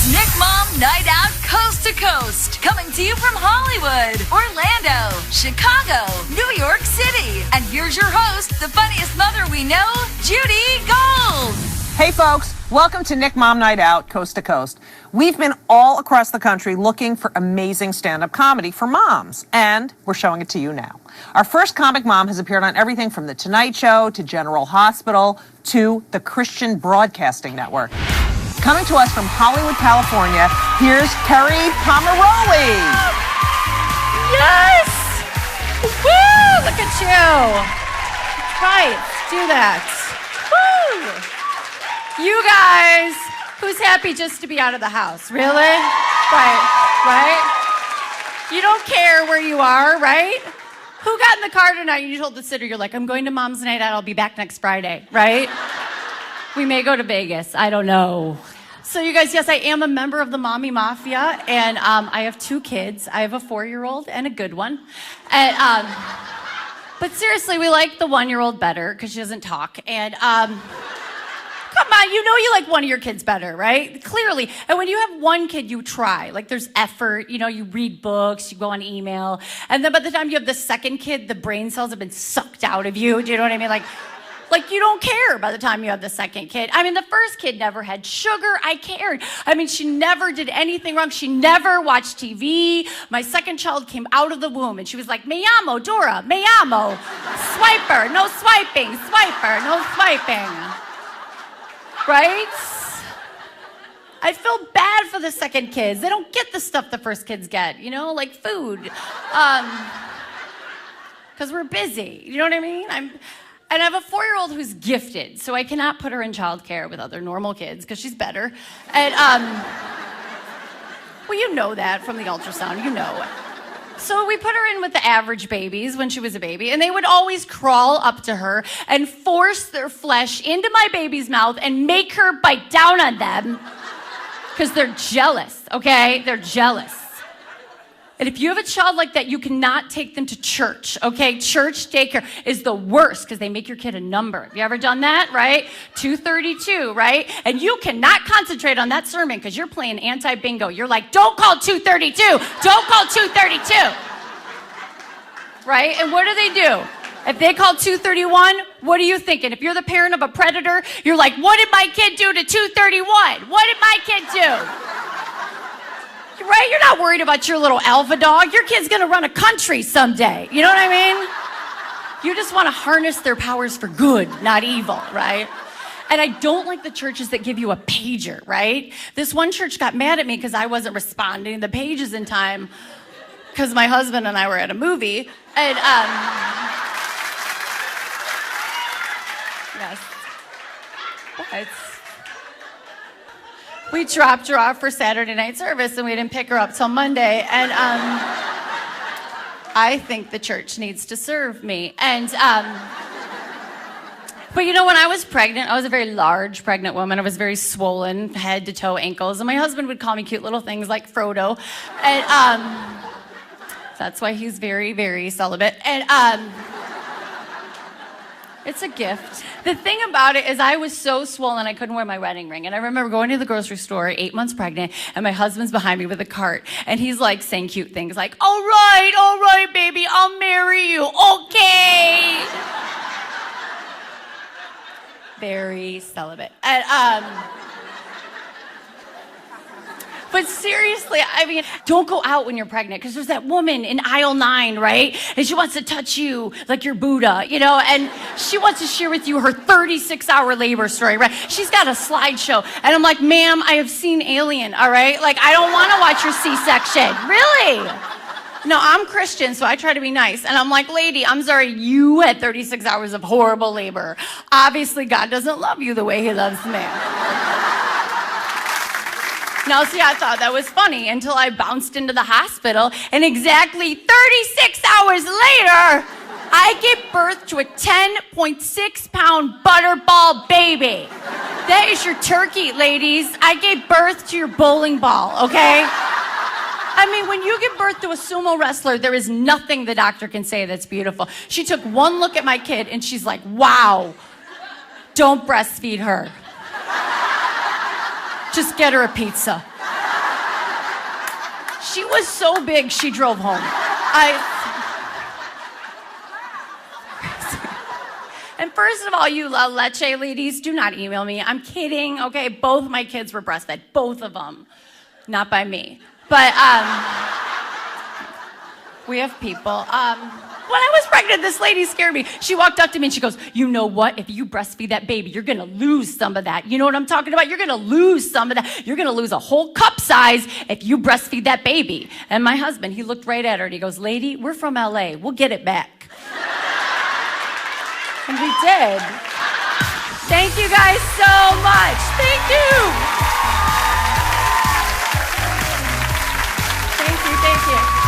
It's Nick Mom Night Out Coast to Coast. Coming to you from Hollywood, Orlando, Chicago, New York City. And here's your host, the funniest mother we know, Judy Gold. Hey folks, welcome to Nick Mom Night Out Coast to Coast. We've been all across the country looking for amazing stand-up comedy for moms, and we're showing it to you now. Our first comic mom has appeared on everything from The Tonight Show to General Hospital to the Christian Broadcasting Network. Coming to us from Hollywood, California, here's Kerri Pomarolli. Yes! Woo! Look at you. Right, do that. Woo! You guys, who's happy just to be out of the house? Really? Right? You don't care where you are, right? Who got in the car tonight and you told the sitter, you're like, I'm going to Mom's Night Out, I'll be back next Friday, right? We may go to Vegas, I don't know. So you guys, yes, I am a member of the Mommy Mafia, and I have 2 kids. I have a 4-year-old and a good one. And, but seriously, we like the 1-year-old better because she doesn't talk. And come on, you know you like one of your kids better, right? Clearly. And when you have one kid, you try. Like there's effort, you know, you read books, you go on email. And then by the time you have the second kid, the brain cells have been sucked out of you. Do you know what I mean? Like you don't care by the time you have the second kid. I mean, the first kid never had sugar. I cared. I mean, she never did anything wrong. She never watched TV. My second child came out of the womb and she was like, me amo, Dora, me amo. Swiper, no swiping. Swiper, no swiping. Right? I feel bad for the second kids. They don't get the stuff the first kids get, you know, like food. Because we're busy. You know what I mean? And I have a 4-year-old who's gifted, so I cannot put her in childcare with other normal kids because she's better. And, well, you know that from the ultrasound, you know. So we put her in with the average babies when she was a baby, and they would always crawl up to her and force their flesh into my baby's mouth and make her bite down on them because they're jealous, okay? They're jealous. And if you have a child like that, you cannot take them to church, okay? Church daycare is the worst because they make your kid a number. Have you ever done that, right? 232, right? And you cannot concentrate on that sermon because you're playing anti-bingo. You're like, don't call 232. Don't call 232. Right? And what do? If they call 231, what are you thinking? If you're the parent of a predator, you're like, what did my kid do to 231? What did my kid do? Right? You're not worried about your little alpha dog. Your kid's gonna run a country someday. You know what I mean? You just want to harness their powers for good, not evil, right? And I don't like the churches that give you a pager, right? This one church got mad at me because I wasn't responding to the pages in time because my husband and I were at a movie. And, yes. It's... We dropped her off for Saturday night service and we didn't pick her up till Monday. And I think the church needs to serve me. And but you know, when I was pregnant, I was a very large pregnant woman. I was very swollen, head to toe, ankles. And my husband would call me cute little things like Frodo. And that's why he's very, very celibate. And it's a gift. The thing about it is I was so swollen I couldn't wear my wedding ring. And I remember going to the grocery store, 8 months pregnant, and my husband's behind me with a cart. And he's like saying cute things like, all right, baby, I'll marry you. Okay. Very celibate. And, but seriously, I mean, don't go out when you're pregnant because there's that woman in aisle 9, right? And she wants to touch you like you're Buddha, you know? And she wants to share with you her 36-hour labor story, right? She's got a slideshow. And I'm like, ma'am, I have seen Alien, all right? Like, I don't want to watch your C-section. Really? No, I'm Christian, so I try to be nice. And I'm like, lady, I'm sorry, you had 36 hours of horrible labor. Obviously, God doesn't love you the way he loves man. Now, see, I thought that was funny until I bounced into the hospital, and exactly 36 hours later, I gave birth to a 10.6-pound butterball baby. That is your turkey, ladies. I gave birth to your bowling ball, okay? I mean, when you give birth to a sumo wrestler, there is nothing the doctor can say that's beautiful. She took one look at my kid, and she's like, wow, don't breastfeed her. Just get her a pizza. She was so big, she drove home. And first of all, you La Leche ladies, do not email me. I'm kidding, okay? Both my kids were breastfed, both of them. Not by me. But, we have people. When I was pregnant, this lady scared me. She walked up to me and she goes, you know what? If you breastfeed that baby, you're gonna lose some of that. You know what I'm talking about? You're gonna lose some of that. You're gonna lose a whole cup size if you breastfeed that baby. And my husband, he looked right at her and he goes, lady, we're from LA. We'll get it back. And we did. Thank you guys so much. Thank you. Thank you.